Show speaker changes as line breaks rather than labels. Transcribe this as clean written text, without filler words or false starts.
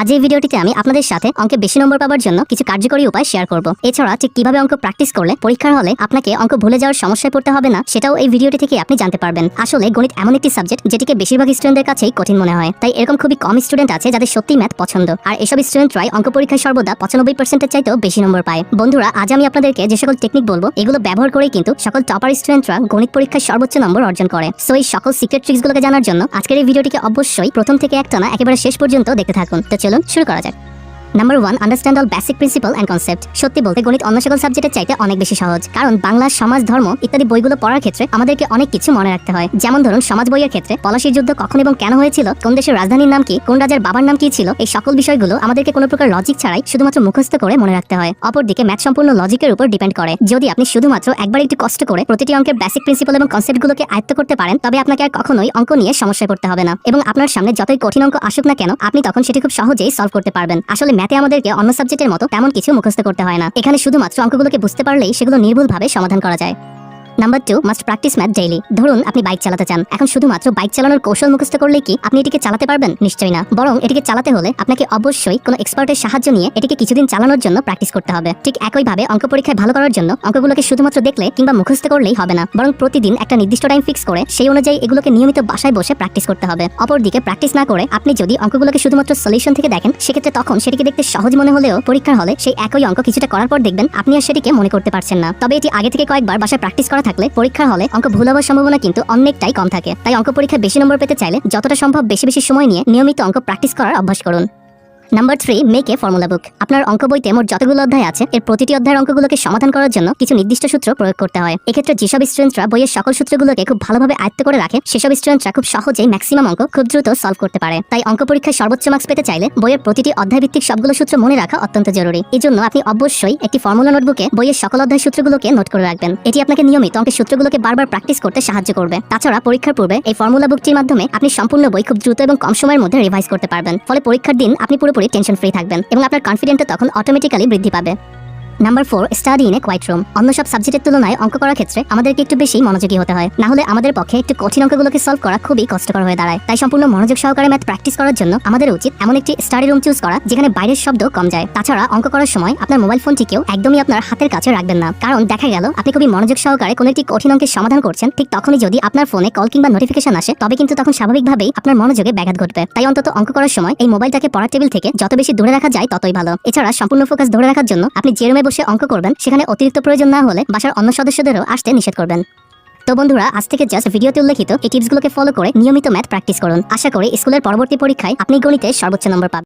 আজ এই ভিডিওটিতে আমি আপনাদের সাথে অঙ্কে বেশি নম্বর পাওয়ার জন্য কিছু কার্যকরী উপায় শেয়ার করব। এছাড়া ঠিক কিভাবে অঙ্ক প্র্যাকটিস করলে পরীক্ষার হলে আপনাকে অঙ্ক ভুলে যাওয়ার সমস্যায় পড়তে হবে না সেটাও এই ভিডিওটি থেকে আপনি জানতে পারবেন। আসলে গণিত এমন একটি সাবজেক্ট যেটিকে বেশিরভাগ স্টুডেন্টদের কাছেই কঠিন মনে হয়। তাই এরকম খুবই কম স্টুডেন্ট আছে যাদের সত্যি ম্যাথ পছন্দ, আর এসব স্টুডেন্টরাই অঙ্ক পরীক্ষায় সর্বদা 95%-এর চাইতেও বেশি নম্বর পায়। বন্ধুরা, আজ আমি আপনাদেরকে যে সকল টেকনিক বলবো এগুলো ব্যবহার করেই কিন্তু সকল টপার স্টুডেন্টরা গণিত পরীক্ষায় সর্বোচ্চ নম্বর অর্জন করে। সো এই সকল সিক্রেট ট্রিক্সগুলোকে জানার জন্য আজকের এই ভিডিওটিকে অবশ্যই প্রথম থেকে একটানা একেবারে শেষ পর্যন্ত দেখতে থাকুন। তো চলুন শুরু করা যাক। Number 1, understand all basic principle and concept. সত্যি বলতে গণিত অন্য সকল সাবজেক্টের চাইতে অনেক বেশি সহজ, কারণ বাংলা, সমাজ, ধর্ম ইত্যাদি বইগুলো পড়ার ক্ষেত্রে আমাদেরকে অনেক কিছু মনে রাখতে হয়। যেমন ধরুন, সমাজ বইয়ের ক্ষেত্রে পলাশীর যুদ্ধ কখন এবং কেন হয়েছিল, কোন দেশের রাজধানীর নাম কি, কোন রাজার বাবার নাম কি ছিল, এই সকল বিষয়গুলো আমাদেরকে কোনো প্রকার লজিক ছাড়াই শুধুমাত্র মুখস্থ করে মনে রাখতে হয়। অপরদিকে ম্যাথ সম্পূর্ণ লজিকের উপর ডিপেন্ড করে। যদি আপনি শুধুমাত্র একবার একটু কষ্ট করে প্রতিটি অঙ্কের বেসিক প্রিন্সিপাল এবং কনসেপ্টগুলোকে আয়ত্ত করতে পারেন, তবে আপনাকে আর কখনোই অঙ্ক নিয়ে সমস্যায় পড়তে হবে না, এবং আপনার সামনে যতই কঠিন অঙ্ক আসুক না কেন আপনি তখন সেটি খুব সহজেই সলভ করতে পারবেন। আসলে ম্যাথে আমাদেরকে অন্য সাবজেক্টের মতো তেমন কিছু মুখস্থ করতে হয় না। এখানে শুধুমাত্র অঙ্কগুলোকে বুঝতে পারলেই সেগুলো নির্ভুলভাবে সমাধান করা যায়। Number 2, must practice math daily. ধরুন আপনি বাইক চালাতে চান, এখন শুধুমাত্র বাইক চালানোর কৌশল মুখস্থ করলেই কি আপনি এটিকে চালাতে পারবেন? নিশ্চয়ই না। বরং এটিকে চালাতে হলে আপনাকে অবশ্যই কোনো এক্সপার্টের সাহায্য নিয়ে এটিকে কিছুদিন চালানোর জন্য প্র্যাকটিস করতে হবে। ঠিক একইভাবে অঙ্ক পরীক্ষায় ভালো করার জন্য অঙ্কগুলোকে শুধুমাত্র দেখলে কিংবা মুখস্থ করলেই হবে না, বরং প্রতিদিন একটা নির্দিষ্ট টাইম ফিক্স করে সেই অনুযায়ী এগুলোকে নিয়মিত বাসায় বসে প্র্যাকটিস করতে হবে। অপরদিকে প্র্যাকটিস না করে আপনি যদি অঙ্কগুলোকে শুধুমাত্র সলিউশন থেকে দেখেন, সেক্ষেত্রে তখন সেটিকে দেখতে সহজ মনে হলেও পরীক্ষার হলে সেই একই অঙ্ক কিছুটা করার পর দেখবেন আপনি আর সেটিকে মনে করতে পারছেন না। তবে এটি আগে থেকে কয়েকবার বাসায় প্র্যাকটিস করা থাকলে পরীক্ষার হলে অঙ্ক ভুল হওয়ার সম্ভাবনা কিন্তু অনেকটাই কম থাকে। তাই অঙ্ক পরীক্ষায় বেশি নম্বর পেতে চাইলে যতটা সম্ভব বেশি বেশি সময় নিয়ে নিয়মিত অঙ্ক প্র্যাকটিস করার অভ্যাস করুন। নাম্বার 3, মেক এ ফর্মুলা বুক। আপনার অঙ্ক বইতে মোট যতগুলো অধ্যায় আছে এর প্রতিটি অধ্যায়ের অঙ্কগুলোকে সমাধান করার জন্য কিছু নির্দিষ্ট সূত্র প্রয়োগ করতে হয়। এক্ষেত্রে যেসব স্টুডেন্টরা বইয়ের সকল সূত্রগুলোকে খুব ভালোভাবে আয়ত্ত করে রাখে, সেসব স্টুডেন্টরা খুব সহজেই ম্যাক্সিমাম অঙ্ক খুব দ্রুত সলভ করতে পারে। তাই অঙ্ক পরীক্ষায় সর্বোচ্চ মার্কস পেতে চাইলে বইয়ের প্রতিটি অধ্যায় ভিত্তিক সবগুলো সূত্র মনে রাখা অত্যন্ত জরুরি। এজন্য আপনি অবশ্যই একটি ফর্মুলা নোটবুকে বইয়ের সকল অধ্যায় সূত্রগুলোকে নোট করে রাখবেন। এটি আপনাকে নিয়মিত অঙ্কের সূত্রগুলোকে বারবার প্র্যাকটিস করতে সাহায্য করবে। তাছাড়া পরীক্ষার পূর্বে এই ফর্মুলা বুকটির মাধ্যমে আপনি সম্পূর্ণ বই খুব দ্রুত এবং কম সময়ের মধ্যে রিভাইজ করতে পারবেন। ফলে পরীক্ষার দিন আপনি পুরোপুরি টেনশন ফ্রি থাকবেন এবং আপনার কনফিডেন্সও তখন অটোমেটিক্যালি বৃদ্ধি পাবে। Number 4, study in a quiet room. অন্য সব সাবজেক্টের তুলনায় অঙ্ক করার ক্ষেত্রে আমাদেরকে একটু বেশি মনোযোগী হতে হয়, না হলে আমাদের পক্ষে একটু কঠিন অঙ্কগুলোকে সলভ করা খুবই কষ্টকর হয়ে দাঁড়ায়। তাই সম্পূর্ণ মনোযোগ সহকারে ম্যাথ প্র্যাকটিস করার জন্য আমাদের উচিত এমন একটি স্টাডি রুম চুজ করা যেখানে বাইরের শব্দ কম যায়। তাছাড়া অঙ্ক করার সময় আপনার মোবাইল ফোনটিকেও একদমই আপনার হাতের কাছে রাখবেন না, কারণ দেখা গেল আপনি খুবই মনোযোগ সহকারে কোনো একটি কঠিন অঙ্কের সমাধান করছেন, ঠিক তখনই যদি আপনার ফোনে কল কিংবা নোটিফিকেশন আসে তবে কিন্তু তখন স্বাভাবিকভাবেই আপনার মনোযোগে ব্যাঘাত ঘটবে। তাই অন্তত অঙ্ক করার সময় এই মোবাইলটাকে পড়ার টেবিল থেকে যত বেশি দূরে রাখা যায় ততই ভালো। এছাড়া সম্পূর্ণ ফোকাস ধরে রাখার জন্য আপনি যে রুমে বসে অঙ্ক করবেন সেখানে অতিরিক্ত প্রয়োজন না হলে বাসার অন্য সদস্যদেরও আসতে নিষেধ করবেন। তো বন্ধুরা, আজ থেকে জাস্ট ভিডিওতে উল্লেখিত এই টিপসগুলোকে ফলো করে নিয়মিত ম্যাথ প্র্যাকটিস করুন। আশা করি স্কুলের পরবর্তী পরীক্ষায় আপনি গণিতে সর্বোচ্চ নম্বর পাবেন।